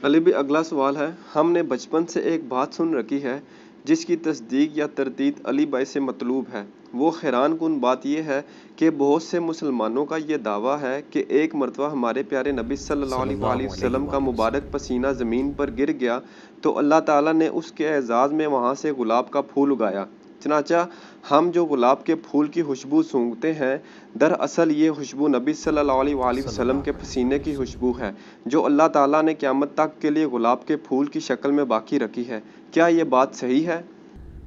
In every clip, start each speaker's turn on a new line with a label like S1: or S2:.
S1: علی بھی اگلا سوال ہے، ہم نے بچپن سے ایک بات سن رکھی ہے جس کی تصدیق یا تردید علی بھائی سے مطلوب ہے۔ وہ حیران کن بات یہ ہے کہ بہت سے مسلمانوں کا یہ دعویٰ ہے کہ ایک مرتبہ ہمارے پیارے نبی صلی اللہ
S2: صلی
S1: علیہ
S2: اللہ
S1: وآلہ
S2: علیہ
S1: وسلم کا
S2: وآلہ
S1: مبارک
S2: وسلم۔
S1: پسینہ زمین پر گر گیا تو اللہ تعالیٰ نے اس کے اعزاز میں وہاں سے گلاب کا پھول اگایا۔ چنانچہ ہم جو گلاب کے پھول کی خوشبو سونگھتے ہیں، دراصل یہ خوشبو نبی صلی اللہ علیہ وآلہ
S2: صلی
S1: وسلم کے
S2: اللہ علیہ
S1: پسینے
S2: وآلہ
S1: کی
S2: وسلم۔
S1: خوشبو ہے جو اللہ تعالیٰ نے قیامت تک کے لیے گلاب کے پھول کی شکل میں باقی رکھی ہے۔ کیا یہ بات صحیح ہے؟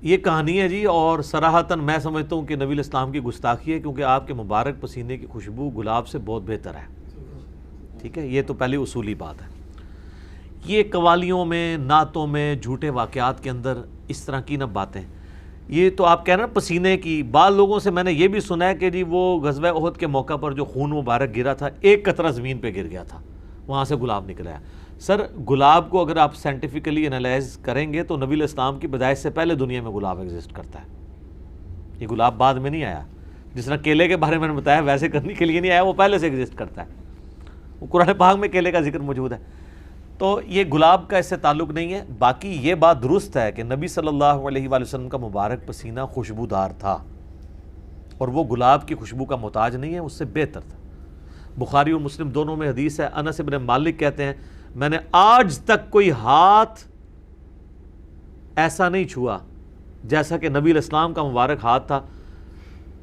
S2: یہ کہانی ہے جی، اور صراحتاً میں سمجھتا ہوں کہ نبی الاسلام کی گستاخی ہے، کیونکہ آپ کے مبارک پسینے کی خوشبو گلاب سے بہت بہتر ہے۔ ٹھیک ہے، یہ تو پہلی اصولی بات ہے۔ یہ قوالیوں میں، نعتوں میں، جھوٹے واقعات کے اندر اس طرح کی نہ باتیں، یہ تو آپ کہہ رہے ہیں پسینے کی۔ بعض لوگوں سے میں نے یہ بھی سنا ہے کہ جی وہ غزوہ احد کے موقع پر جو خون مبارک گرا تھا، ایک قطرہ زمین پہ گر گیا تھا، وہاں سے گلاب نکلا ہے۔ سر، گلاب کو اگر آپ سائنٹیفکلی انالائز کریں گے تو نبی الاسلام کی پیدائش سے پہلے دنیا میں گلاب ایگزسٹ کرتا ہے۔ یہ گلاب بعد میں نہیں آیا، جس طرح کیلے کے بارے میں نے بتایا ویسے کرنے کے لیے نہیں آیا، وہ پہلے سے ایگزسٹ کرتا ہے۔ وہ قرآن پاک میں کیلے کا ذکر موجود ہے۔ تو یہ گلاب کا اس سے تعلق نہیں ہے۔ باقی یہ بات درست ہے کہ نبی صلی اللہ علیہ وآلہ وسلم کا مبارک پسینہ خوشبودار تھا، اور وہ گلاب کی خوشبو کا محتاج نہیں ہے، اس سے بہتر تھا۔ بخاری اور مسلم دونوں میں حدیث ہے، انس بن مالک کہتے ہیں میں نے آج تک کوئی ہاتھ ایسا نہیں چھوا جیسا کہ نبی الاسلام کا مبارک ہاتھ تھا۔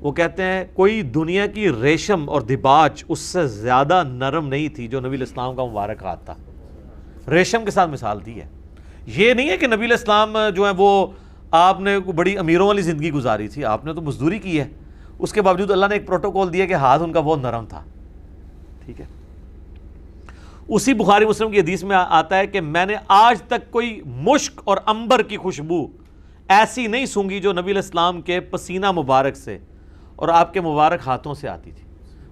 S2: وہ کہتے ہیں کوئی دنیا کی ریشم اور دباج اس سے زیادہ نرم نہیں تھی جو نبی الاسلام کا مبارک ہاتھ تھا۔ ریشم کے ساتھ مثال دی ہے۔ یہ نہیں ہے کہ نبی الاسلام جو ہے وہ آپ نے بڑی امیروں والی زندگی گزاری تھی، آپ نے تو مزدوری کی ہے، اس کے باوجود اللہ نے ایک پروٹوکول دیا کہ ہاتھ ان کا بہت نرم تھا۔ ٹھیک ہے، اسی بخاری مسلم کی حدیث میں آتا ہے کہ میں نے آج تک کوئی مشک اور عنبر کی خوشبو ایسی نہیں سونگھی جو نبی الاسلام کے پسینہ مبارک سے اور آپ کے مبارک ہاتھوں سے آتی تھی۔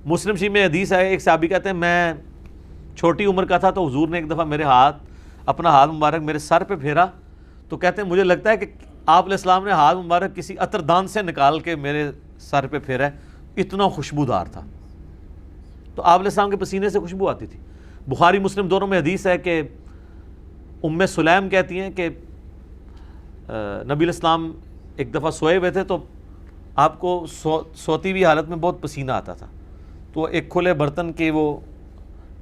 S2: مسلم شریف میں حدیث ہے، ایک صحابی کہتے ہیں میں چھوٹی عمر کا تھا تو حضور نے ایک دفعہ میرے اپنا ہاتھ مبارک میرے سر پہ پھیرا، تو کہتے ہیں مجھے لگتا ہے کہ آپ علیہ السلام نے ہاتھ مبارک کسی عطر دان سے نکال کے میرے سر پہ پھیرا ہے، اتنا خوشبودار تھا۔ تو آپ علیہ السلام کے پسینے سے خوشبو آتی تھی۔ بخاری مسلم دونوں میں حدیث ہے کہ ام سلیم کہتی ہیں کہ نبی الاسلام ایک دفعہ سوئے ہوئے تھے تو آپ کو سوتی ہوئی حالت میں بہت پسینہ آتا تھا، تو ایک کھلے برتن کے وہ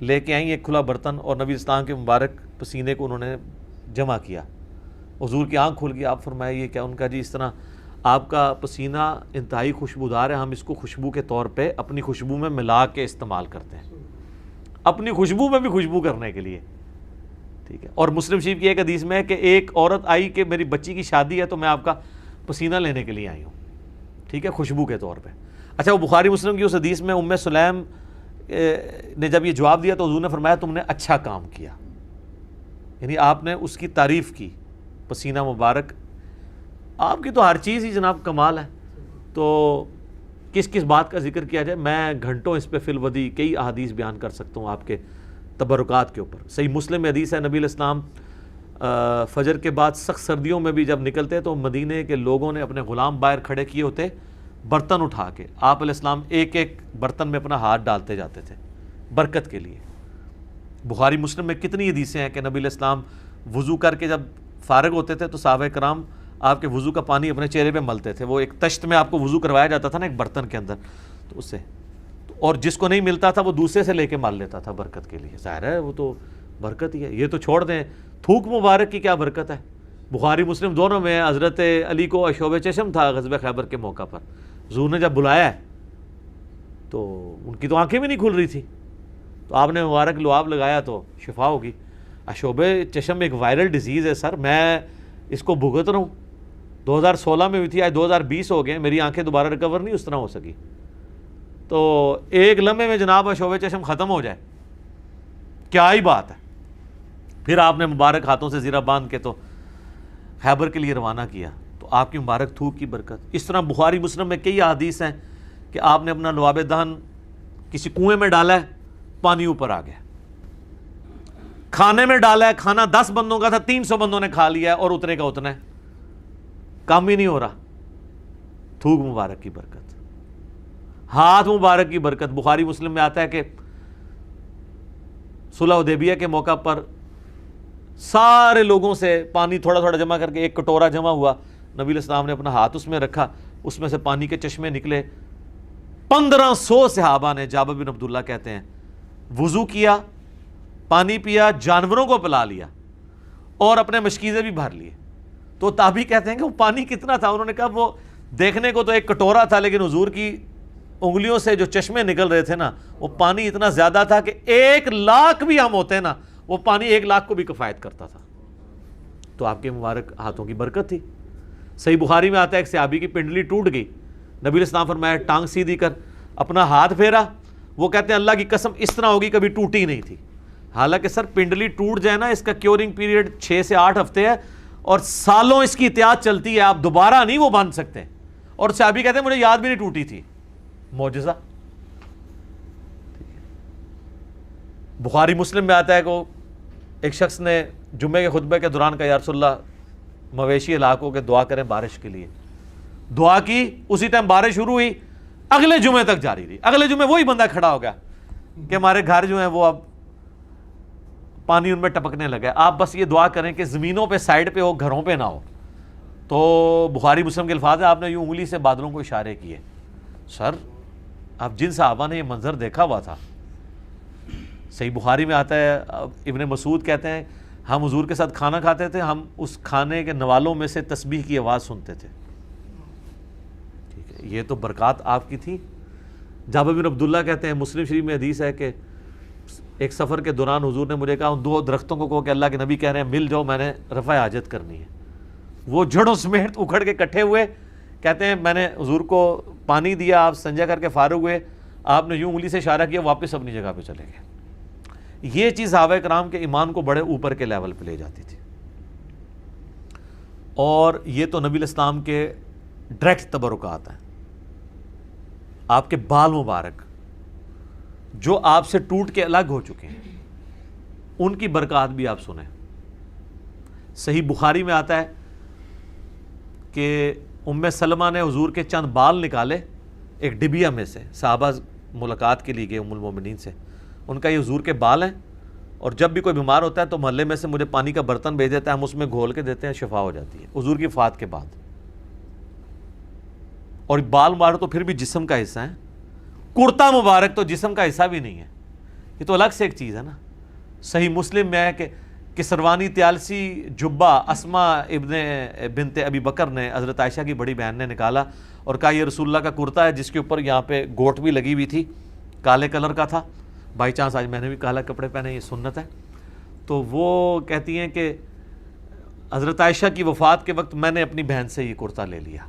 S2: لے کے آئیں، ایک کھلا برتن، اور نبی الاسلام کے مبارک پسینے کو انہوں نے جمع کیا۔ حضور کی آنکھ کھل گئی، آپ فرمایا یہ کیا؟ ان کا جی اس طرح آپ کا پسینہ انتہائی خوشبودار ہے، ہم اس کو خوشبو کے طور پہ اپنی خوشبو میں ملا کے استعمال کرتے ہیں، اپنی خوشبو میں بھی خوشبو کرنے کے لیے۔ ٹھیک ہے، اور مسلم شریف کی ایک حدیث میں ہے کہ ایک عورت آئی کہ میری بچی کی شادی ہے تو میں آپ کا پسینہ لینے کے لیے آئی ہوں، ٹھیک ہے، خوشبو کے طور پہ۔ اچھا، وہ بخاری مسلم کی اس حدیث میں ام سلیم نے جب یہ جواب دیا تو حضور نے فرمایا تم نے اچھا کام کیا، یعنی آپ نے اس کی تعریف کی، پسینہ مبارک آپ کی تو ہر چیز ہی جناب کمال ہے، تو کس کس بات کا ذکر کیا جائے، میں گھنٹوں اس پہ فی الودی کئی احادیث بیان کر سکتا ہوں آپ کے تبرکات کے اوپر۔ صحیح مسلم میں حدیث ہے نبی علیہ السلام فجر کے بعد سخت سردیوں میں بھی جب نکلتے تو مدینے کے لوگوں نے اپنے غلام باہر کھڑے کیے ہوتے برتن اٹھا کے، آپ علیہ السلام ایک ایک برتن میں اپنا ہاتھ ڈالتے جاتے تھے برکت کے لیے۔ بخاری مسلم میں کتنی حدیثیں ہیں کہ نبی علیہ السلام وضو کر کے جب فارغ ہوتے تھے تو صحابہ کرام آپ کے وضو کا پانی اپنے چہرے پہ ملتے تھے، وہ ایک تشت میں آپ کو وضو کروایا جاتا تھا نا ایک برتن کے اندر، تو اس سے، اور جس کو نہیں ملتا تھا وہ دوسرے سے لے کے مال لیتا تھا برکت کے لیے، ظاہر ہے وہ تو برکت ہی ہے۔ یہ تو چھوڑ دیں، تھوک مبارک کی کیا برکت ہے۔ بخاری مسلم دونوں میں حضرت علی کو اشوب چشم تھا غزوہ خیبر کے موقع پر، حضور نے جب بلایا ہے تو ان کی تو آنکھیں بھی نہیں کھل رہی تھی، تو آپ نے مبارک لعاب لگایا تو شفا ہوگی۔ اشوب چشم ایک وائرل ڈیزیز ہے سر، میں اس کو بھگت رہا ہوں، 2016 میں ہوئی تھی، آج 2020 ہو گئے، میری آنکھیں دوبارہ ریکور نہیں اس طرح ہو سکی، تو ایک لمحے میں جناب اشوب چشم ختم ہو جائے، کیا ہی بات ہے۔ پھر آپ نے مبارک ہاتھوں سے زیرہ باندھ کے تو خیبر کے لیے روانہ کیا، تو آپ کی مبارک تھوک کی برکت۔ اس طرح بخاری مسلم میں کئی احادیث ہیں کہ آپ نے اپنا لعاب دہن کسی کنویں میں ڈالا ہے، پانی اوپر آ گیا، کھانے میں ڈالا ہے، کھانا 10 بندوں کا تھا، 300 بندوں نے کھا لیا ہے اور اتنے کا اتنا ہے، کام ہی نہیں ہو رہا۔ تھوک مبارک کی برکت، ہاتھ مبارک کی برکت۔ بخاری مسلم میں آتا ہے کہ صلح حدیبیہ کے موقع پر سارے لوگوں سے پانی تھوڑا تھوڑا جمع کر کے ایک کٹورا جمع ہوا، نبی علیہ السلام نے اپنا ہاتھ اس میں رکھا، اس میں سے پانی کے چشمے نکلے. 1500 صحابہ نے، جابر بن عبداللہ کہتے ہیں، وضو کیا، پانی پیا، جانوروں کو پلا لیا اور اپنے مشکیزیں بھی بھر لیے. تو تابعی کہتے ہیں کہ وہ پانی کتنا تھا؟ انہوں نے کہا وہ دیکھنے کو تو ایک کٹورا تھا، لیکن حضور کی انگلیوں سے جو چشمے نکل رہے تھے نا، وہ پانی اتنا زیادہ تھا کہ 1,00,000 بھی ہم ہوتے نا، وہ پانی 1,00,000 کو بھی کفایت کرتا تھا. تو آپ کے مبارک ہاتھوں کی برکت تھی. صحیح بخاری میں آتا ہے ایک صحابی کی پنڈلی ٹوٹ گئی، نبی علیہ السلام فرمایا ٹانگ سیدھی کر، اپنا ہاتھ پھیرا، وہ کہتے ہیں اللہ کی قسم اس طرح ہوگی کبھی ٹوٹی نہیں تھی. حالانکہ سر پنڈلی ٹوٹ جائے نا، اس کا کیورنگ پیریڈ 6 سے 8 ہفتے ہے اور سالوں اس کی احتیاط چلتی ہے، آپ دوبارہ نہیں وہ باندھ سکتے. اور صحابی کہتے ہیں مجھے یاد بھی نہیں ٹوٹی تھی. معجزہ. بخاری مسلم میں آتا ہے کہ ایک شخص نے جمعے کے خطبے کے دوران کہا یا رسول اللہ مویشی علاقوں کے دعا کریں بارش کے لیے. دعا کی، اسی ٹائم بارش شروع ہوئی، اگلے جمعے تک جاری رہی. اگلے جمعے وہی بندہ کھڑا ہو گیا کہ ہمارے گھر جو ہیں وہ اب پانی ان میں ٹپکنے لگا. آپ بس یہ دعا کریں کہ زمینوں پہ سائڈ پہ ہو، گھروں پہ نہ ہو. تو بخاری مسلم کے الفاظ ہیں، آپ نے یوں انگلی سے بادلوں کو اشارے کیے. سر اب جن صحابہ نے یہ منظر دیکھا ہوا تھا، صحیح بخاری میں آتا ہے ابن مسعود کہتے ہیں ہم حضور کے ساتھ کھانا کھاتے تھے، ہم اس کھانے کے نوالوں میں سے تسبیح کی آواز سنتے تھے. ٹھیک ہے، یہ تو برکات آپ کی تھی. جابر بن عبداللہ کہتے ہیں، مسلم شریف میں حدیث ہے کہ ایک سفر کے دوران حضور نے مجھے کہا ان 2 درختوں کو کہو کہ اللہ کے نبی کہہ رہے ہیں مل جاؤ، میں نے رفع حاجت کرنی ہے. وہ جڑوں سمیت اکھڑ کے کٹھے ہوئے. کہتے ہیں میں نے حضور کو پانی دیا، آپ سنجا کر کے فارغ ہوئے، آپ نے یوں انگلی سے اشارہ کیا، واپس اپنی جگہ پہ چلے گئے. یہ چیز صحابہ کرام کے ایمان کو بڑے اوپر کے لیول پہ لے جاتی تھی. اور یہ تو نبی الاسلام کے ڈائریکٹ تبرکات ہیں. آپ کے بال مبارک جو آپ سے ٹوٹ کے الگ ہو چکے ہیں، ان کی برکات بھی آپ سنیں. صحیح بخاری میں آتا ہے کہ ام سلمہ نے حضور کے چند بال نکالے ایک ڈبیا میں سے. صحابہ ملاقات کے لیے گئے ام المومنین سے، ان کا یہ حضور کے بال ہیں، اور جب بھی کوئی بیمار ہوتا ہے تو محلے میں سے مجھے پانی کا برتن بھیج دیتا ہے، ہم اس میں گھول کے دیتے ہیں، شفا ہو جاتی ہے حضور کی وفات کے بعد. اور بال مبارک تو پھر بھی جسم کا حصہ ہے، کرتا مبارک تو جسم کا حصہ بھی نہیں ہے، یہ تو الگ سے ایک چیز ہے نا. صحیح مسلم میں ہے کہ سروانی تیالسی جبہ اسما ابن بنت ابی بکر نے حضرت عائشہ کی بڑی بہن نے نکالا اور کہا یہ رسول اللہ کا کرتا ہے جس کے اوپر یہاں پہ گوٹ بھی لگی ہوئی تھی، کالے کلر کا تھا. بائی چانس آج میں نے بھی کالا کپڑے پہنے، یہ سنت ہے. تو وہ کہتی ہیں کہ حضرت عائشہ کی وفات کے وقت میں نے اپنی بہن سے یہ کرتا لے لیا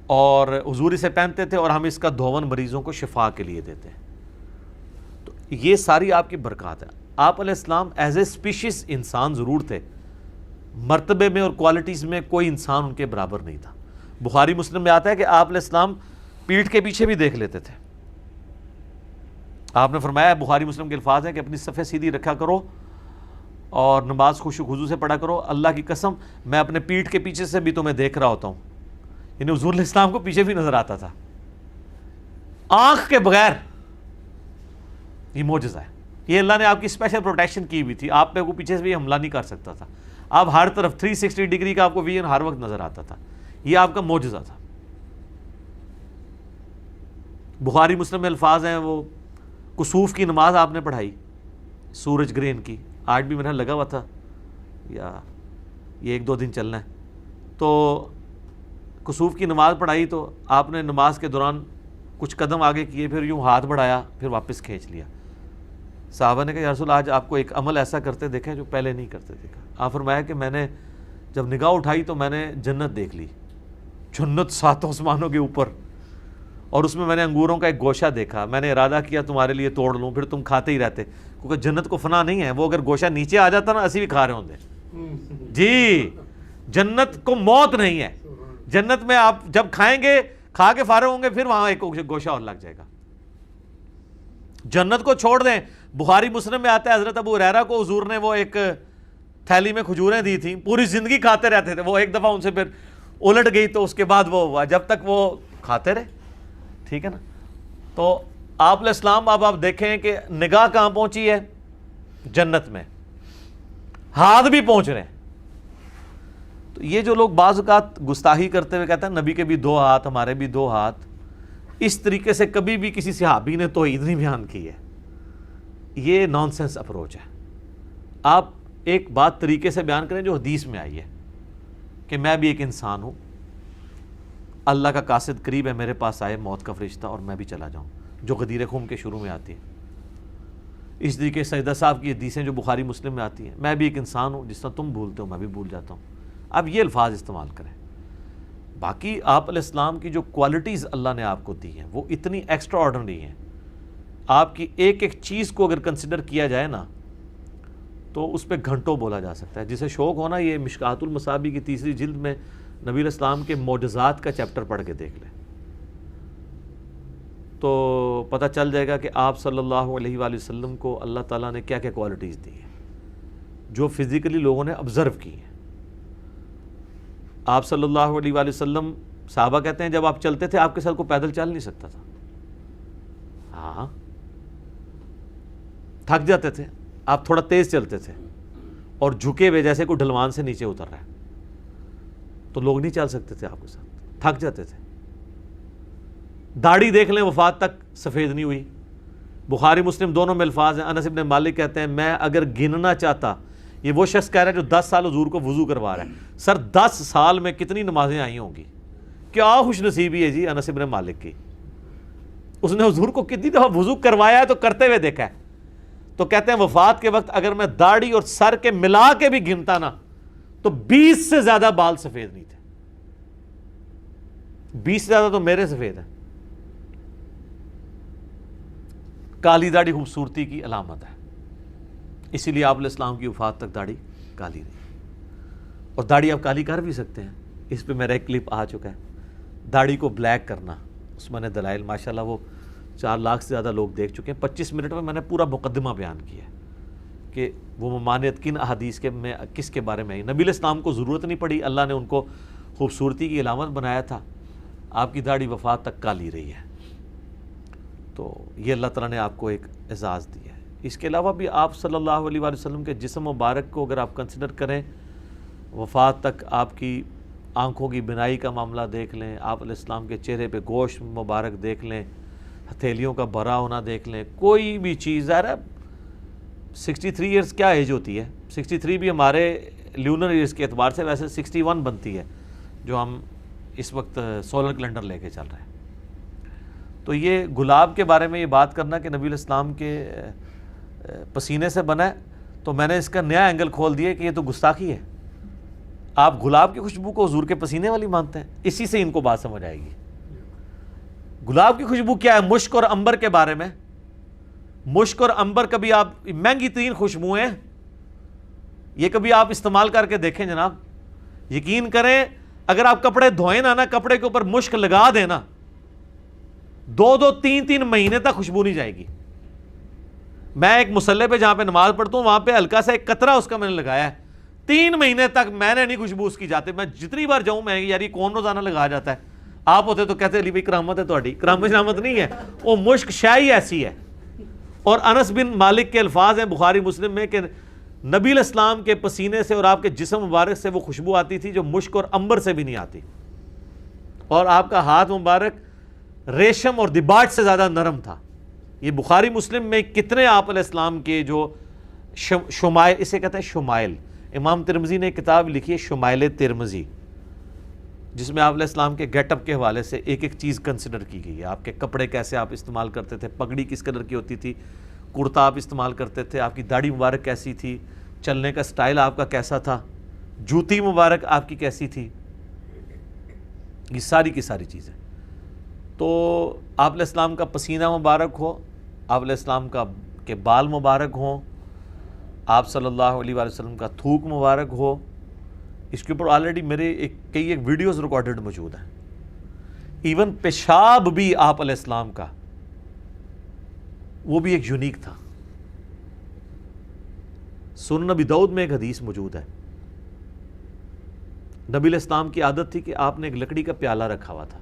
S2: اور حضور اسے پہنتے تھے، اور ہم اس کا دھون مریضوں کو شفا کے لیے دیتے ہیں. تو یہ ساری آپ کی برکات ہے. آپ علیہ السلام ایز اے اسپیشیز انسان ضرور تھے، مرتبے میں اور کوالٹیز میں کوئی انسان ان کے برابر نہیں تھا. بخاری مسلم میں آتا ہے کہ آپ علیہ السلام پیٹھ کے پیچھے بھی دیکھ لیتے تھے. آپ نے فرمایا، بخاری مسلم کے الفاظ ہیں کہ اپنی صفیں سیدھی رکھا کرو اور نماز خشوع و خضوع سے پڑھا کرو، اللہ کی قسم میں اپنے پیٹھ کے پیچھے سے بھی تمہیں دیکھ رہا ہوتا ہوں. یعنی حضور علیہ السلام کو پیچھے بھی نظر آتا تھا آنکھ کے بغیر. یہ معجزہ ہے، یہ اللہ نے آپ کی اسپیشل پروٹیکشن کی ہوئی تھی. آپ پہ وہ پیچھے سے بھی حملہ نہیں کر سکتا تھا. آپ ہر طرف 360 ڈگری کا آپ کو ویژن ہر وقت نظر آتا تھا. یہ آپ کا معجزہ تھا. بخاری مسلم میں الفاظ ہیں، وہ کسوف کی نماز آپ نے پڑھائی سورج گرہن کی، آج بھی میرا لگا ہوا تھا یا یہ 1-2 دن چلنا ہے. تو کسوف کی نماز پڑھائی تو آپ نے نماز کے دوران کچھ قدم آگے کیے، پھر یوں ہاتھ بڑھایا، پھر واپس کھینچ لیا. صحابہ نے کہا یا رسول آج آپ کو ایک عمل ایسا کرتے دیکھیں جو پہلے نہیں کرتے دیکھا. آپ فرمایا کہ میں نے جب نگاہ اٹھائی تو میں نے جنت دیکھ لی، جنت 7 آسمانوں کے اوپر، اور اس میں میں نے انگوروں کا ایک گوشہ دیکھا. میں نے ارادہ کیا تمہارے لیے توڑ لوں، پھر تم کھاتے ہی رہتے، کیونکہ جنت کو فنا نہیں ہے. وہ اگر گوشہ نیچے آ جاتا نا اسی بھی کھا رہے ہوندے. جی جنت کو موت نہیں ہے. جنت میں آپ جب کھائیں گے، کھا کے فارغ ہوں گے، پھر وہاں ایک گوشہ اور لگ جائے گا. جنت کو چھوڑ دیں. بخاری مسلم میں آتا ہے حضرت ابو ہریرہ کو حضور نے وہ ایک تھیلی میں کھجوریں دی تھیں، پوری زندگی کھاتے رہتے تھے. وہ ایک دفعہ ان سے پھر الٹ گئی تو اس کے بعد وہ ہوا، جب تک وہ کھاتے رہے. ٹھیک ہے نا. تو آپ علیہ السلام اب آپ دیکھیں کہ نگاہ کہاں پہنچی ہے؟ جنت میں. ہاتھ بھی پہنچ رہے ہیں. تو یہ جو لوگ بعض اوقات گستاخی کرتے ہوئے کہتے ہیں نبی کے بھی 2 ہاتھ ہمارے بھی 2 ہاتھ, اس طریقے سے کبھی بھی کسی صحابی نے توحید نہیں بیان کی ہے. یہ نان سینس اپروچ ہے. آپ ایک بات طریقے سے بیان کریں جو حدیث میں آئی ہے کہ میں بھی ایک انسان ہوں, اللہ کا قاصد قریب ہے, میرے پاس آئے موت کا فرشتہ اور میں بھی چلا جاؤں, جو غدیر خم کے شروع میں آتی ہے. اس طریقے سجدہ صاحب کی حدیثیں جو بخاری مسلم میں آتی ہیں, میں بھی ایک انسان ہوں, جس طرح تم بھولتے ہو میں بھی بھول جاتا ہوں. اب یہ الفاظ استعمال کریں. باقی آپ علیہ السلام کی جو کوالٹیز اللہ نے آپ کو دی ہیں وہ اتنی ایکسٹرا آرڈنری ہیں. آپ کی ایک ایک چیز کو اگر کنسیڈر کیا جائے نا تو اس پہ گھنٹوں بولا جا سکتا ہے. جسے شوق ہونا یہ مشکات المصابیح کی 3 جلد میں نبی علیہ السلام کے معجزات کا چیپٹر پڑھ کے دیکھ لیں تو پتہ چل جائے گا کہ آپ صلی اللہ علیہ وآلہ وسلم کو اللہ تعالیٰ نے کیا کیا کوالٹیز دی ہیں جو فزیکلی لوگوں نے آبزرو کی ہیں. آپ صلی اللہ علیہ وآلہ وسلم, صحابہ کہتے ہیں جب آپ چلتے تھے آپ کے ساتھ کوئی پیدل چل نہیں سکتا تھا. ہاں تھک جاتے تھے, آپ تھوڑا تیز چلتے تھے اور جھکے ہوئے جیسے کوئی ڈھلوان سے نیچے اتر رہا ہے تو لوگ نہیں چل سکتے تھے آپ کے ساتھ, تھک جاتے تھے. داڑھی دیکھ لیں وفات تک سفید نہیں ہوئی. بخاری مسلم دونوں میں الفاظ ہیں. انس ابن مالک کہتے ہیں میں اگر گننا چاہتا, یہ وہ شخص کہہ رہا ہے جو 10 سال حضور کو وضو کروا رہا ہے, سر 10 سال میں کتنی نمازیں آئی ہوں گی. کیا خوش نصیبی ہے جی انس ابن مالک کی, اس نے حضور کو کتنی دفعہ وضو کروایا ہے تو کرتے ہوئے دیکھا ہے. تو کہتے ہیں وفات کے وقت اگر میں داڑھی اور سر کے ملا کے بھی گنتا نا تو 20 سے زیادہ بال سفید نہیں تھے. 20 سے زیادہ تو میرے سفید ہیں. کالی داڑھی خوبصورتی کی علامت ہے, اسی لیے آپ علیہ السلام کی وفات تک داڑھی کالی رہی. اور داڑھی آپ کالی کر بھی سکتے ہیں, اس پہ میرا ایک کلپ آ چکا ہے. داڑھی کو بلیک کرنا, اس میں نے دلائل ماشاءاللہ وہ 4 لاکھ سے زیادہ لوگ دیکھ چکے ہیں. 25 منٹ میں نے پورا مقدمہ بیان کیا ہے کہ وہ ممانعت کن احادیث کے میں کس کے بارے میں آئی. نبی علیہ السلام کو ضرورت نہیں پڑی, اللہ نے ان کو خوبصورتی کی علامت بنایا تھا. آپ کی داڑھی وفات تک کالی رہی ہے. تو یہ اللہ تعالیٰ نے آپ کو ایک اعزاز دیا ہے. اس کے علاوہ بھی آپ صلی اللہ علیہ وآلہ وسلم کے جسم مبارک کو اگر آپ کنسیڈر کریں, وفات تک آپ کی آنکھوں کی بینائی کا معاملہ دیکھ لیں, آپ علیہ السلام کے چہرے پہ گوشت مبارک دیکھ لیں, ہتھیلیوں کا بھرا ہونا دیکھ لیں, کوئی بھی چیز. ظاہر ہے 63 ایئرس کیا ایج ہوتی ہے, 63 بھی ہمارے لیونر ایئرس کے اعتبار سے ویسے 61 بنتی ہے جو ہم اس وقت سولر کیلنڈر لے کے چل رہے ہیں. تو یہ گلاب کے بارے میں یہ بات کرنا کہ نبی علیہ السلام کے پسینے سے بنا ہے, تو میں نے اس کا نیا اینگل کھول دیا کہ یہ تو گستاخی ہے. آپ گلاب کی خوشبو کو حضور کے پسینے والی مانتے ہیں, اسی سے ان کو بات سمجھ آئے گی. گلاب کی خوشبو کیا ہے؟ مشک اور عنبر کے بارے میں. مشک اور عنبر کبھی آپ, مہنگی ترین خوشبوئیں, یہ کبھی آپ استعمال کر کے دیکھیں جناب. یقین کریں اگر آپ کپڑے دھوئیں نا, کپڑے کے اوپر مشک لگا دیں نا, 2 3 مہینے تک خوشبو نہیں جائے گی. میں ایک مصلی پہ جہاں پہ نماز پڑھتا ہوں وہاں پہ ہلکا سا ایک قطرہ اس کا میں نے لگایا ہے, 3 مہینے تک میں نے نہیں خوشبو اس کی جاتے. میں جتنی بار جاؤں میں یار یہ کون روزانہ لگا جاتا ہے. آپ ہوتے تو کہتے علی بھائی کرامت ہے تہاڈی. کرامت شرامت نہیں ہے, وہ مشک شاہی ایسی ہے. اور انس بن مالک کے الفاظ ہیں بخاری مسلم میں کہ نبی علیہ السلام کے پسینے سے اور آپ کے جسم مبارک سے وہ خوشبو آتی تھی جو مشک اور عنبر سے بھی نہیں آتی. اور آپ کا ہاتھ مبارک ریشم اور دباج سے زیادہ نرم تھا. یہ بخاری مسلم میں کتنے آپ علیہ السلام کے جو شمائل, اسے کہتے ہیں شمائل. امام ترمذی نے ایک کتاب لکھی ہے شمائل ترمذی, جس میں آپ علیہ السلام کے گیٹ اپ کے حوالے سے ایک ایک چیز کنسیڈر کی گئی ہے. آپ کے کپڑے کیسے آپ استعمال کرتے تھے, پگڑی کس کلر کی ہوتی تھی, کرتا آپ استعمال کرتے تھے, آپ کی داڑھی مبارک کیسی تھی, چلنے کا سٹائل آپ کا کیسا تھا, جوتی مبارک آپ کی کیسی تھی, یہ ساری کی ساری چیزیں. تو آپ علیہ السلام کا پسینہ مبارک ہو, آپ علیہ السلام کے بال مبارک ہوں, آپ صلی اللہ علیہ وآلہ وسلم کا تھوک مبارک ہو. اس کے اوپر آلریڈی میرے کئی ویڈیوز ریکارڈڈ موجود ہیں. ایون پیشاب بھی آپ علیہ السلام کا وہ بھی ایک یونیک تھا. سنن نبی داؤد میں ایک حدیث موجود ہے, نبی علیہ السلام کی عادت تھی کہ آپ نے ایک لکڑی کا پیالہ رکھا ہوا تھا,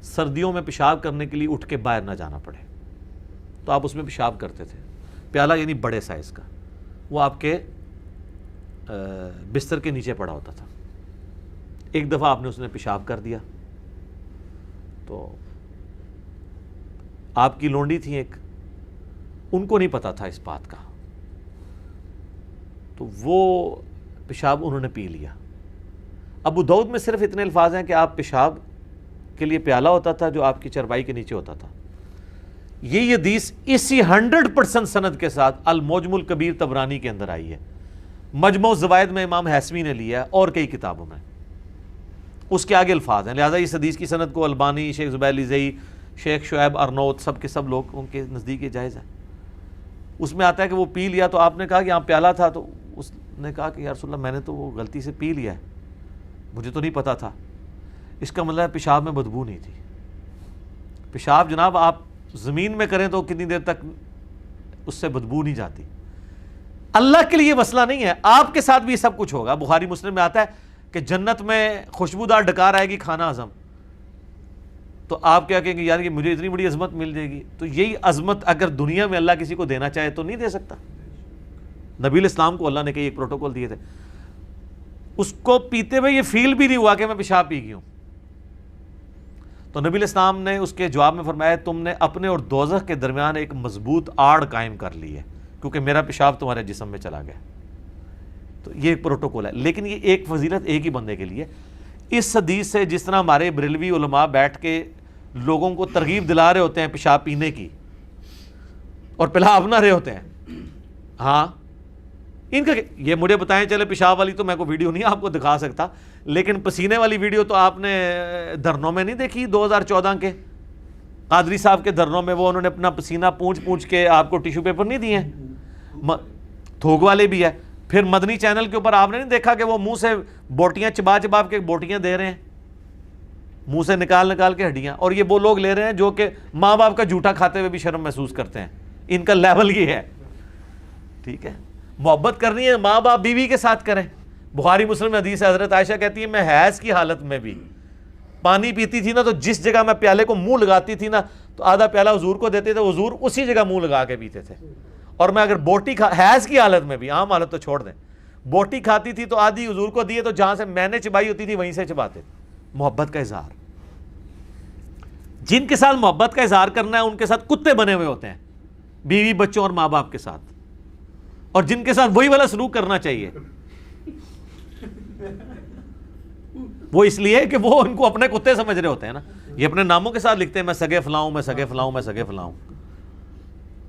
S2: سردیوں میں پیشاب کرنے کے لیے اٹھ کے باہر نہ جانا پڑے تو آپ اس میں پیشاب کرتے تھے. پیالہ یعنی بڑے سائز کا, وہ آپ کے بستر کے نیچے پڑا ہوتا تھا. ایک دفعہ آپ نے اس نے پیشاب کر دیا تو آپ کی لونڈی تھی ایک, ان کو نہیں پتا تھا اس بات کا, تو وہ پیشاب انہوں نے پی لیا. ابو داؤد میں صرف اتنے الفاظ ہیں کہ آپ پیشاب کے لیے پیالہ ہوتا تھا جو آپ کی چرپائی کے نیچے ہوتا تھا. یہ حدیث اسی 100% سند کے ساتھ المعجم الکبیر طبرانی کے اندر آئی ہے, مجموع الزوائد میں امام حیثمی نے لیا ہے اور کئی کتابوں میں, اس کے آگے الفاظ ہیں. لہٰذا اس حدیث کی سند کو البانی, شیخ زبیر لیزئی, شیخ شعیب ارنوت, سب کے سب لوگ ان کے نزدیک یہ جائز ہے. اس میں آتا ہے کہ وہ پی لیا, تو آپ نے کہا کہ یہاں پیالہ تھا, تو اس نے کہا کہ یا رسول اللہ میں نے تو وہ غلطی سے پی لیا ہے, مجھے تو نہیں پتا تھا. اس کا مطلب ہے پیشاب میں بدبو نہیں تھی. پیشاب جناب آپ زمین میں کریں تو کتنی دیر تک اس سے بدبو نہیں جاتی. اللہ کے لیے مسئلہ نہیں ہے, آپ کے ساتھ بھی سب کچھ ہوگا. بخاری مسلم میں آتا ہے کہ جنت میں خوشبودار ڈکار آئے گی کھانا ہضم, تو آپ کیا کہیں گے یار یہ مجھے اتنی بڑی عظمت مل جائے گی. تو یہی عظمت اگر دنیا میں اللہ کسی کو دینا چاہے تو نہیں دے سکتا. نبی الاسلام کو اللہ نے کئی ایک پروٹوکول دیے تھے, اس کو پیتے ہوئے یہ فیل بھی نہیں ہوا کہ میں پیشاب پی گئی ہوں. تو نبی الاسلام نے اس کے جواب میں فرمایا تم نے اپنے اور دوزخ کے درمیان ایک مضبوط آڑ قائم کر لی ہے, کیونکہ میرا پیشاب تمہارے جسم میں چلا گیا. تو یہ ایک پروٹوکول ہے, لیکن یہ ایک فضیلت ایک ہی بندے کے لیے. اس حدیث سے جس طرح ہمارے بریلوی علماء بیٹھ کے لوگوں کو ترغیب دلا رہے ہوتے ہیں پیشاب پینے کی اور پلا اپنا رہے ہوتے ہیں, ہاں ان کا یہ مجھے بتائیں, چلے پیشاب والی تو میں کو ویڈیو نہیں آپ کو دکھا سکتا, لیکن پسینے والی ویڈیو تو آپ نے دھرنوں میں نہیں دیکھی 2014 کے قادری صاحب کے دھرنوں میں, وہ انہوں نے اپنا پسینہ پونچھ کے آپ کو ٹیشو پیپر نہیں دیے, تھوک والے بھی ہے. پھر مدنی چینل کے اوپر آپ نے نہیں دیکھا کہ وہ منہ سے بوٹیاں چبا کے بوٹیاں دے رہے ہیں, منہ سے نکال کے ہڈیاں, اور یہ وہ لوگ لے رہے ہیں جو کہ ماں باپ کا جھوٹا کھاتے ہوئے بھی شرم محسوس کرتے ہیں. ان کا لیول یہ ہے, ٹھیک ہے. محبت کرنی ہے ماں باپ بیوی کے ساتھ کریں. بخاری مسلم میں حدیث ہے, حضرت عائشہ کہتی ہے میں حیض کی حالت میں بھی پانی پیتی تھی نا, تو جس جگہ میں پیالے کو منہ لگاتی تھی نا, تو آدھا پیالہ حضور کو دیتے تھے, حضور اسی جگہ منہ لگا کے پیتے تھے. اور میں اگر بوٹی حیض کی حالت میں بھی, عام حالت تو چھوڑ دیں, بوٹی کھاتی تھی تو آدھی حضور کو دیے, تو جہاں سے میں نے چبائی ہوتی تھی وہیں سے چباتے. محبت کا اظہار, جن کے ساتھ محبت کا اظہار کرنا ہے ان کے ساتھ کتے بنے ہوئے ہوتے ہیں, بیوی بچوں اور ماں باپ کے ساتھ, اور جن کے ساتھ وہی والا سلوک کرنا چاہیے وہ اس لیے کہ وہ ان کو اپنے کتے سمجھ رہے ہوتے ہیں نا. یہ اپنے ناموں کے ساتھ لکھتے ہیں, میں سگے فلاؤں, میں سگے فلاؤں, میں سگے فلاؤں,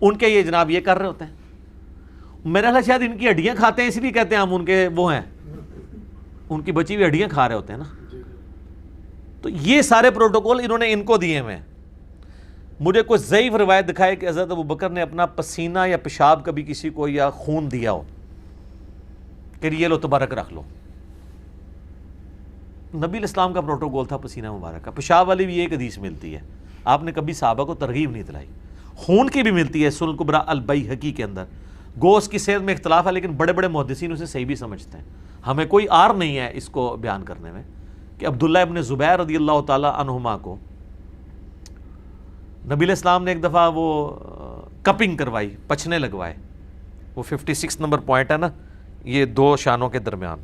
S2: ان کے یہ جناب یہ کر رہے ہوتے ہیں. میرا خیال شاید ان کی ہڈیاں کھاتے ہیں, اس لیے کہتے ہیں ہم ان کے وہ ہیں, ان کی بچی ہوئی ہڈیاں کھا رہے ہوتے ہیں نا. تو یہ سارے پروٹوکول انہوں نے ان کو دیے ہوئے ہیں. مجھے کوئی ضعیف روایت دکھائے کہ حضرت ابوبکر نے اپنا پسینہ یا پیشاب کبھی کسی کو یا خون دیا ہو کہ یہ لو تبارک رکھ لو. نبی الاسلام کا پروٹوکول تھا پسینہ مبارک کا. پیشاب والی بھی ایک حدیث ملتی ہے, آپ نے کبھی صحابہ کو ترغیب نہیں دلائی. خون کی بھی ملتی ہے سنن کبریٰ البیہقی کے اندر. گوشت کی صحت میں اختلاف ہے, لیکن بڑے بڑے محدثین اسے صحیح بھی سمجھتے ہیں. ہمیں کوئی آر نہیں ہے اس کو بیان کرنے میں کہ عبداللہ ابن زبیر رضی اللہ تعالی عنہما کو نبی علیہ السلام نے ایک دفعہ وہ کپنگ کروائی, پچھنے لگوائے. وہ 56 نمبر پوائنٹ ہے نا, یہ دو شانوں کے درمیان.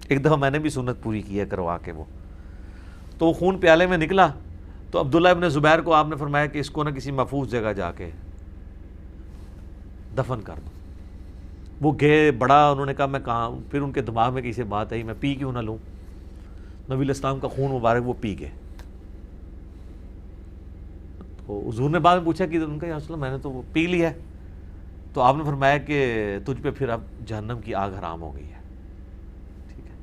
S2: ایک دفعہ میں نے بھی سنت پوری کی ہے کروا کے. وہ تو وہ خون پیالے میں نکلا, تو عبداللہ ابن زبیر کو آپ نے فرمایا کہ اس کو نہ کسی محفوظ جگہ جا کے دفن کر دو. وہ گئے, بڑا انہوں نے کہا میں کہاں, پھر ان کے دماغ میں کسی بات آئی میں پی کیوں نہ لوں. نبی علیہ السلام کا خون مبارک وہ پی گئے. تو حضور نے بعد میں پوچھا کہ ان کا یا رسول اللہ میں نے تو وہ پی لیا ہے. تو آپ نے فرمایا کہ تجھ پہ پھر اب جہنم کی آگ حرام ہو گئی ہے. ٹھیک ہے,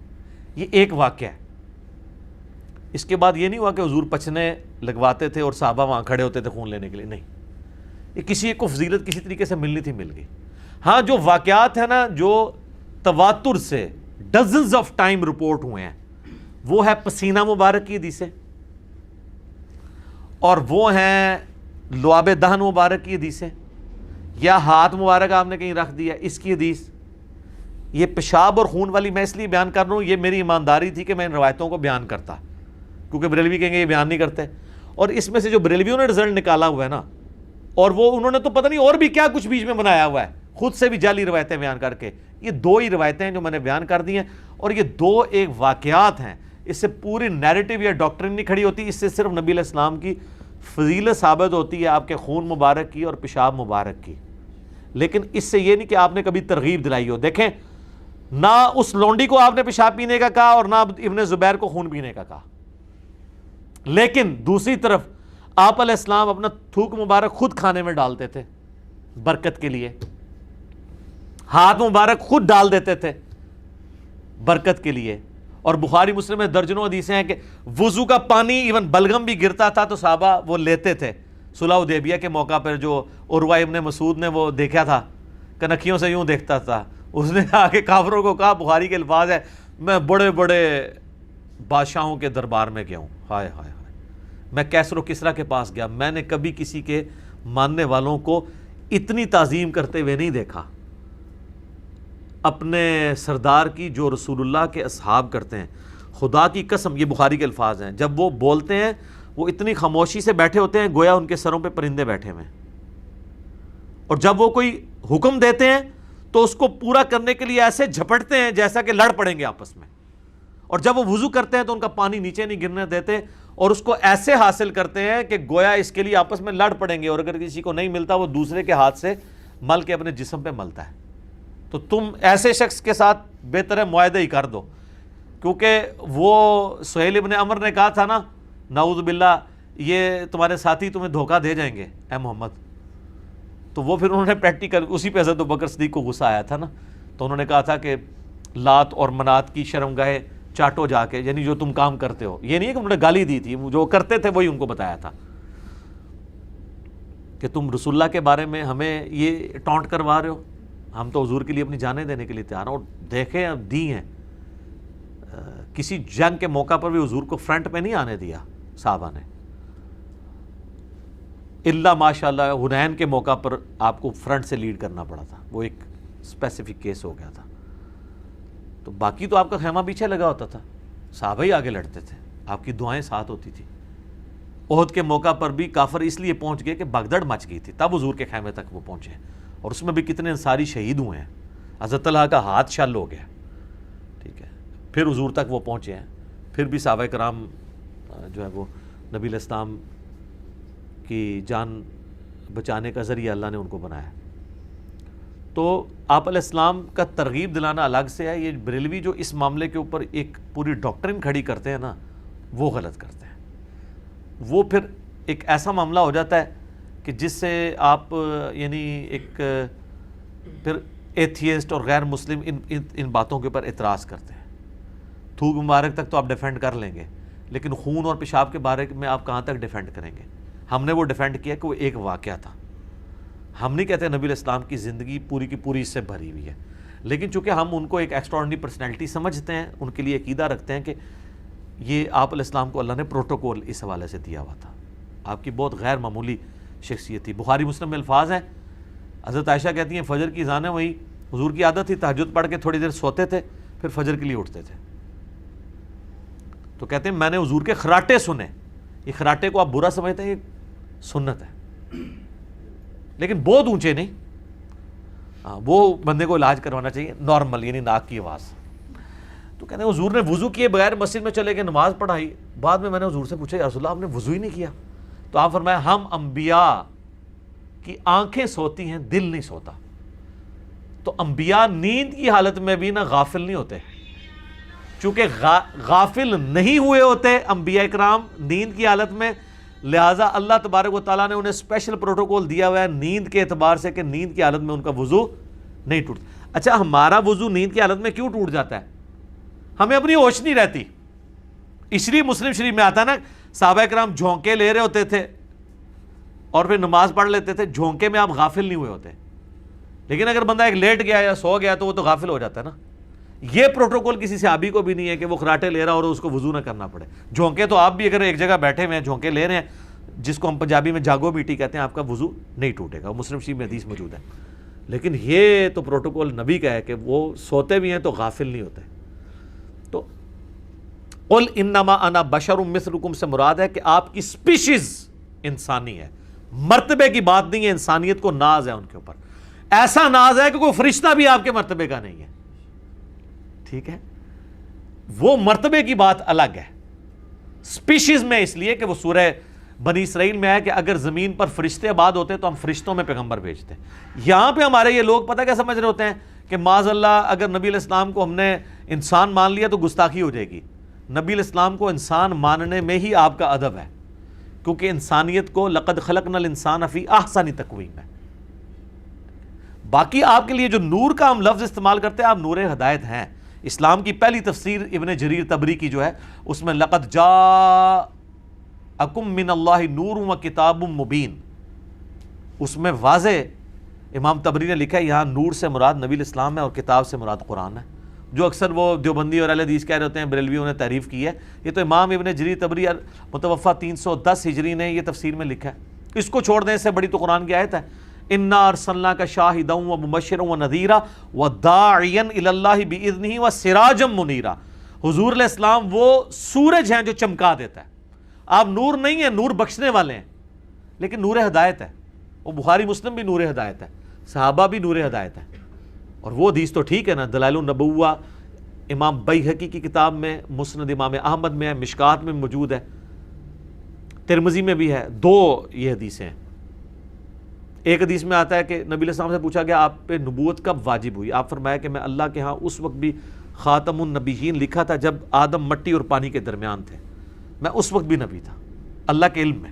S2: یہ ایک واقعہ ہے. اس کے بعد یہ نہیں ہوا کہ حضور پچھنے لگواتے تھے اور صحابہ وہاں کھڑے ہوتے تھے خون لینے کے لیے, نہیں. یہ کسی ایک کو فضیلت کسی طریقے سے ملنی تھی, مل گئی. ہاں جو واقعات ہیں نا جو تواتر سے ڈزنز آف ٹائم رپورٹ ہوئے ہیں, وہ ہے پسینہ مبارک کی حدیثیں, اور وہ ہیں لعاب دہن مبارک کی حدیثیں, یا ہاتھ مبارک آپ نے کہیں رکھ دیا اس کی حدیث. یہ پیشاب اور خون والی میں اس لیے بیان کر رہا ہوں, یہ میری ایمانداری تھی کہ میں ان روایتوں کو بیان کرتا, کیونکہ بریلوی کہیں گے یہ بیان نہیں کرتے. اور اس میں سے جو بریلویوں نے رزلٹ نکالا ہوا ہے نا, اور وہ انہوں نے تو پتہ نہیں اور بھی کیا کچھ بیچ میں بنایا ہوا ہے, خود سے بھی جعلی روایتیں بیان کر کے یہ دو ہی روایتیں ہیں جو میں نے بیان کر دی ہیں، اور یہ دو ایک واقعات ہیں، اس سے پوری نیریٹو یا ڈاکٹرن نہیں کھڑی ہوتی، اس سے صرف نبی علیہ السلام کی فضیلت ثابت ہوتی ہے، آپ کے خون مبارک کی اور پیشاب مبارک کی، لیکن اس سے یہ نہیں کہ آپ نے کبھی ترغیب دلائی ہو۔ دیکھیں، نہ اس لونڈی کو آپ نے پیشاب پینے کا کہا اور نہ ابن زبیر کو خون پینے کا کہا، لیکن دوسری طرف آپ علیہ السلام اپنا تھوک مبارک خود کھانے میں ڈالتے تھے برکت کے لیے، ہاتھ مبارک خود ڈال دیتے تھے برکت کے لیے، اور بخاری مسلم میں درجنوں حدیثیں ہیں کہ وضو کا پانی ایون بلغم بھی گرتا تھا تو صحابہ وہ لیتے تھے۔ صلح حدیبیہ کے موقع پر جو عروہ ابن مسعود نے وہ دیکھا تھا، کنکھیوں سے یوں دیکھتا تھا، اس نے آ کے کافروں کو کہا، بخاری کے الفاظ ہے، میں بڑے بڑے بادشاہوں کے دربار میں گیا ہوں، ہائے ہائے ہائے، میں کیسر و کسریٰ کے پاس گیا، میں نے کبھی کسی کے ماننے والوں کو اتنی تعظیم کرتے ہوئے نہیں دیکھا اپنے سردار کی جو رسول اللہ کے اصحاب کرتے ہیں۔ خدا کی قسم، یہ بخاری کے الفاظ ہیں، جب وہ بولتے ہیں وہ اتنی خاموشی سے بیٹھے ہوتے ہیں گویا ان کے سروں پہ پرندے بیٹھے ہوئے ہیں، اور جب وہ کوئی حکم دیتے ہیں تو اس کو پورا کرنے کے لیے ایسے جھپٹتے ہیں جیسا کہ لڑ پڑیں گے آپس میں، اور جب وہ وضو کرتے ہیں تو ان کا پانی نیچے نہیں گرنے دیتے، اور اس کو ایسے حاصل کرتے ہیں کہ گویا اس کے لیے آپس میں لڑ پڑیں گے، اور اگر کسی کو نہیں ملتا وہ دوسرے کے ہاتھ سے مل کے اپنے جسم پہ ملتا ہے۔ تو تم ایسے شخص کے ساتھ بہتر ہے معاہدہ ہی کر دو، کیونکہ وہ سہیل ابن عمر نے کہا تھا نا، نعوذ باللہ، یہ تمہارے ساتھی تمہیں دھوکہ دے جائیں گے اے محمد، تو وہ پھر انہوں نے پریکٹیکل اسی پہ حضرت ابوبکر صدیق کو غصہ آیا تھا نا، تو انہوں نے کہا تھا کہ لات اور منات کی شرمگاہیں چاٹو جا کے، یعنی جو تم کام کرتے ہو، یہ نہیں ہے کہ انہوں نے گالی دی تھی، جو کرتے تھے وہی ان کو بتایا تھا کہ تم رسول اللہ کے بارے میں ہمیں یہ ٹونٹ کروا رہے ہو، ہم تو حضور کے لیے اپنی جانیں دینے کے لیے تیار ہیں۔ اور دیکھیں اب دی ہیں، کسی جنگ کے موقع پر بھی حضور کو فرنٹ پہ نہیں آنے دیا صحابہ نے، اللہ ماشاءاللہ حنین کے موقع پر آپ کو فرنٹ سے لیڈ کرنا پڑا تھا، وہ ایک اسپیسیفک کیس ہو گیا تھا، تو باقی تو آپ کا خیمہ پیچھے لگا ہوتا تھا، صحابہ ہی آگے لڑتے تھے، آپ کی دعائیں ساتھ ہوتی تھی۔ احد کے موقع پر بھی کافر اس لیے پہنچ گئے کہ بھگدڑ مچ گئی تھی، تب حضور کے خیمے تک وہ پہنچے، اور اس میں بھی کتنے انصاری شہید ہوئے ہیں، حضرت طلحہ کا ہاتھ شل ہو گیا، ٹھیک ہے، پھر حضور تک وہ پہنچے ہیں، پھر بھی صحابہ کرام جو ہے وہ نبی علیہ السلام کی جان بچانے کا ذریعہ اللہ نے ان کو بنایا۔ تو آپ علیہ السلام کا ترغیب دلانا الگ سے ہے، یہ بریلوی جو اس معاملے کے اوپر ایک پوری ڈاکٹرن کھڑی کرتے ہیں نا، وہ غلط کرتے ہیں، وہ پھر ایک ایسا معاملہ ہو جاتا ہے کہ جس سے آپ یعنی ایک پھر ایتھیسٹ اور غیر مسلم ان باتوں کے اوپر اعتراض کرتے ہیں۔ تھوک مبارک تک تو آپ ڈیفینڈ کر لیں گے، لیکن خون اور پیشاب کے بارے میں آپ کہاں تک ڈیفینڈ کریں گے؟ ہم نے وہ ڈیفینڈ کیا کہ وہ ایک واقعہ تھا، ہم نہیں کہتے نبی علیہ السلام کی زندگی پوری کی پوری اس سے بھری ہوئی ہے، لیکن چونکہ ہم ان کو ایک ایکسٹراڈنری پرسنالٹی سمجھتے ہیں، ان کے لیے عقیدہ رکھتے ہیں کہ یہ آپ علیہ السلام کو اللہ نے پروٹوکول اس حوالے سے دیا ہوا تھا، آپ کی بہت غیر معمولی شخصیت تھی۔ بخاری مسلم میں الفاظ ہیں، حضرت عائشہ کہتی ہیں فجر کی اذانیں ہوئی، حضور کی عادت تھی تہجد پڑھ کے تھوڑی دیر سوتے تھے، پھر فجر کے لیے اٹھتے تھے، تو کہتے ہیں میں نے حضور کے خراٹے سنے، یہ خراٹے کو آپ برا سمجھتے ہیں، یہ سنت ہے، لیکن بہت اونچے نہیں، وہ بندے کو علاج کروانا چاہیے نارمل، یعنی ناک کی آواز۔ تو کہتے ہیں حضور نے وضو کیے بغیر مسجد میں چلے گئے، نماز پڑھائی، بعد میں نے حضور سے پوچھا یا رسول اللہ آپ نے وضو ہی نہیں کیا؟ تو آپ فرمایا ہم انبیاء کی آنکھیں سوتی ہیں، دل نہیں سوتا، تو انبیاء نیند کی حالت میں بھی غافل نہیں ہوتے، چونکہ غافل نہیں ہوئے ہوتے انبیاء اکرام نیند کی حالت میں، لہٰذا اللہ تبارک و تعالیٰ نے انہیں اسپیشل پروٹوکول دیا ہوا ہے نیند کے اعتبار سے کہ نیند کی حالت میں ان کا وضو نہیں ٹوٹتا۔ اچھا ہمارا وضو نیند کی حالت میں کیوں ٹوٹ جاتا ہے؟ ہمیں اپنی ہوش نہیں رہتی، اس لیے مسلم شریف میں آتا ہے نا، صحابہ کرام جھونکے لے رہے ہوتے تھے اور پھر نماز پڑھ لیتے تھے، جھونکے میں آپ غافل نہیں ہوئے ہوتے، لیکن اگر بندہ ایک لیٹ گیا یا سو گیا تو وہ تو غافل ہو جاتا ہے نا۔ یہ پروٹوکول کسی صحابی کو بھی نہیں ہے کہ وہ خراٹے لے رہا اور اس کو وضو نہ کرنا پڑے، جھونکے تو آپ بھی اگر ایک جگہ بیٹھے ہوئے ہیں جھونکے لے رہے ہیں، جس کو ہم پنجابی میں جاگو بیٹی کہتے ہیں، آپ کا وضو نہیں ٹوٹے گا، مسلم شریف میں حدیث موجود ہے، لیکن یہ تو پروٹوکول نبی کا ہے کہ وہ سوتے بھی ہیں تو غافل نہیں ہوتے۔ تو قل انما انا بشر مثلکم سے مراد ہے کہ آپ کی سپیشیز انسانی ہے، مرتبے کی بات نہیں ہے، انسانیت کو ناز ہے ان کے اوپر۔ ایسا ناز ہے کہ کوئی فرشتہ بھی آپ کے مرتبے کا نہیں ہے. ٹھیک ہے, وہ مرتبے کی بات الگ ہے. سپیشیز میں اس لیے کہ وہ سورہ بنی اسرائیل میں ہے کہ اگر زمین پر فرشتے آباد ہوتے تو ہم فرشتوں میں پیغمبر بھیجتے. یہاں پہ ہمارے یہ لوگ پتہ کیا سمجھ رہے ہوتے ہیں کہ معاذ اللہ اگر نبی علیہ السلام کو ہم نے انسان مان لیا تو گستاخی ہو جائے گی. نبی علیہ السلام کو انسان ماننے میں ہی آپ کا ادب ہے, کیونکہ انسانیت کو لقد خلقنا الانسان فی احسن تقویم ہے. باقی آپ کے لیے جو نور کا ہم لفظ استعمال کرتے ہیں, آپ نور ہدایت ہیں. اسلام کی پہلی تفسیر ابن جریر طبری کی جو ہے اس میں لقد جاءکم من اللہ نور و کتاب مبین, اس میں واضح امام طبری نے لکھا ہے یہاں نور سے مراد نبی الاسلام ہے اور کتاب سے مراد قرآن ہے. جو اکثر وہ دیوبندی اور اہل حدیث کہہ رہے ہوتے ہیں بریلویوں نے تعریف کی ہے, یہ تو امام ابن جریر طبری متوفہ 310 ہجری نے یہ تفسیر میں لکھا ہے. اس کو چھوڑ دیں, اس سے بڑی تو قرآن کی آیت ہے انا ارسلناک شاہدا و مبشرا و نذیرا و داعیا الی اللہ باذنہ و سراجا منیرا. حضور علیہ السلام وہ سورج ہیں جو چمکا دیتا ہے. آپ نور نہیں ہیں, نور بخشنے والے ہیں, لیکن نور ہدایت ہے. وہ بخاری مسلم بھی نور ہدایت ہے, صحابہ بھی نور ہدایت ہے. اور وہ حدیث تو ٹھیک ہے نا, دلائل النبوہ امام بیہقی کی کتاب میں, مسند امام احمد میں ہے, مشکات میں موجود ہے, ترمذی میں بھی ہے. دو یہ حدیثیں ہیں. ایک حدیث میں آتا ہے کہ نبی علیہ السلام سے پوچھا گیا آپ پہ نبوت کب واجب ہوئی؟ آپ فرمایا کہ میں اللہ کے ہاں اس وقت بھی خاتم النبیین لکھا تھا جب آدم مٹی اور پانی کے درمیان تھے, میں اس وقت بھی نبی تھا اللہ کے علم میں.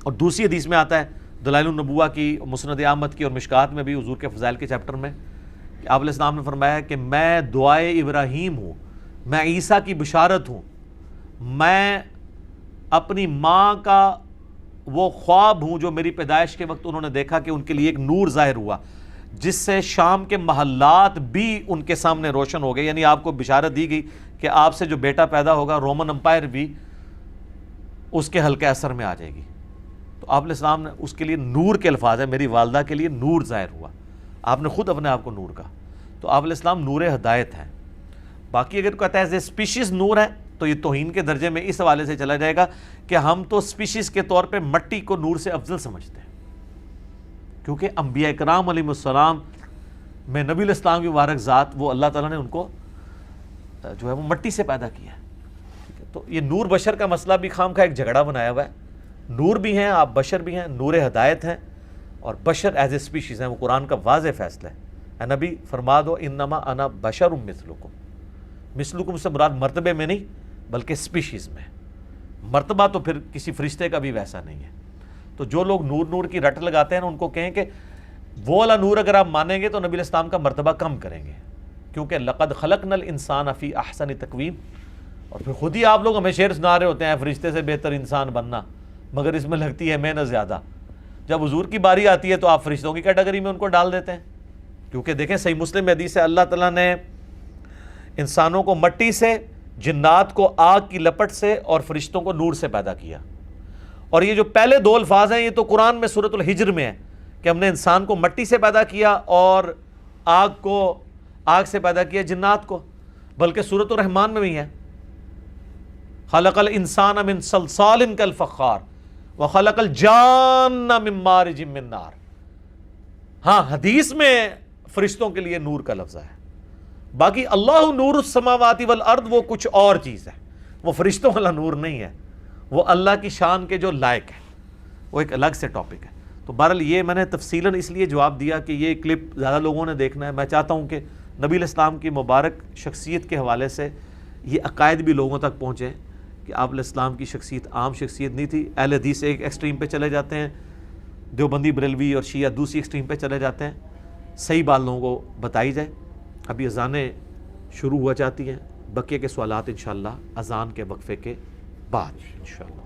S2: اور دوسری حدیث میں آتا ہے دلائل النبوہ کی, مسند احمد کی اور مشکات میں بھی, حضور کے فضائل کے چیپٹر میں, کہ آپ علیہ السلام نے فرمایا کہ میں دعائے ابراہیم ہوں, میں عیسیٰ کی بشارت ہوں, میں اپنی ماں کا وہ خواب ہوں جو میری پیدائش کے وقت انہوں نے دیکھا کہ ان کے لیے ایک نور ظاہر ہوا جس سے شام کے محلات بھی ان کے سامنے روشن ہو گئے. یعنی آپ کو بشارت دی گئی کہ آپ سے جو بیٹا پیدا ہوگا رومن امپائر بھی اس کے حلقہ اثر میں آ جائے گی. تو آپ علیہ السلام نے اس کے لیے نور کے الفاظ ہیں, میری والدہ کے لیے نور ظاہر ہوا. آپ نے خود اپنے آپ کو نور کہا. تو آپ علیہ السلام نور ہدایت ہیں. باقی اگر کہتا ہے اسپیشیز نور ہے تو یہ توہین کے درجے میں اس حوالے سے چلا جائے گا کہ ہم تو اسپیشیز کے طور پہ مٹی کو نور سے افضل سمجھتے ہیں, کیونکہ انبیاء کرام علیہ السلام میں نبی علیہ السلام کی مبارک ذات, وہ اللہ تعالیٰ نے ان کو جو ہے وہ مٹی سے پیدا کیا ہے. تو یہ نور بشر کا مسئلہ بھی خام کا ایک جھگڑا بنایا ہوا ہے. نور بھی ہیں آپ, بشر بھی ہیں, نور ہدایت ہیں, اور بشر ایز اے اسپیشیز ہیں. وہ قرآن کا واضح فیصلہ ہے. اے نبی فرما دو انما انا بشر مثلکم. مثلکم سے مراد مرتبے میں نہیں بلکہ اسپیشیز میں. مرتبہ تو پھر کسی فرشتے کا بھی ویسا نہیں ہے. تو جو لوگ نور نور کی رٹ لگاتے ہیں نا, ان کو کہیں کہ وہ والا نور اگر آپ مانیں گے تو نبی علیہ السلام کا مرتبہ کم کریں گے, کیونکہ لقد خلقنا الانسان فی احسن تقویم. اور پھر خود ہی آپ لوگ ہمیں شعر سنا رہے ہوتے ہیں فرشتے سے بہتر انسان بننا, مگر اس میں لگتی ہے محنت زیادہ. جب حضور کی باری آتی ہے تو آپ فرشتوں کی کیٹیگری میں ان کو ڈال دیتے ہیں. کیونکہ دیکھیں صحیح مسلم حدیث ہے, اللہ تعالیٰ نے انسانوں کو مٹی سے, جنات کو آگ کی لپٹ سے, اور فرشتوں کو نور سے پیدا کیا. اور یہ جو پہلے دو الفاظ ہیں یہ تو قرآن میں سورۃ الحجر میں ہے کہ ہم نے انسان کو مٹی سے پیدا کیا اور آگ سے پیدا کیا جنات کو. بلکہ سورۃ الرحمن میں بھی ہے خلق الانسان من صلصال کالفخار وخلق الجان من مارج من نار. ہاں حدیث میں فرشتوں کے لیے نور کا لفظ ہے. باقی اللہ نور السماوات والارض وہ کچھ اور چیز ہے, وہ فرشتوں والا نور نہیں ہے, وہ اللہ کی شان کے جو لائق ہے, وہ ایک الگ سے ٹاپک ہے. تو بہرحال یہ میں نے تفصیلاً اس لیے جواب دیا کہ یہ کلپ زیادہ لوگوں نے دیکھنا ہے. میں چاہتا ہوں کہ نبی علیہ السلام کی مبارک شخصیت کے حوالے سے یہ عقائد بھی لوگوں تک پہنچے کہ آپ علیہ السلام کی شخصیت عام شخصیت نہیں تھی. اہل حدیث ایک ایکسٹریم پہ چلے جاتے ہیں, دیوبندی بریلوی اور شیعہ دوسری ایکسٹریم پہ چلے جاتے ہیں. صحیح بات لوگوں کو بتائی جائے. ابھی اذانیں شروع ہوا جاتی ہیں, بقیہ کے سوالات انشاءاللہ اذان کے وقفے کے بعد انشاءاللہ.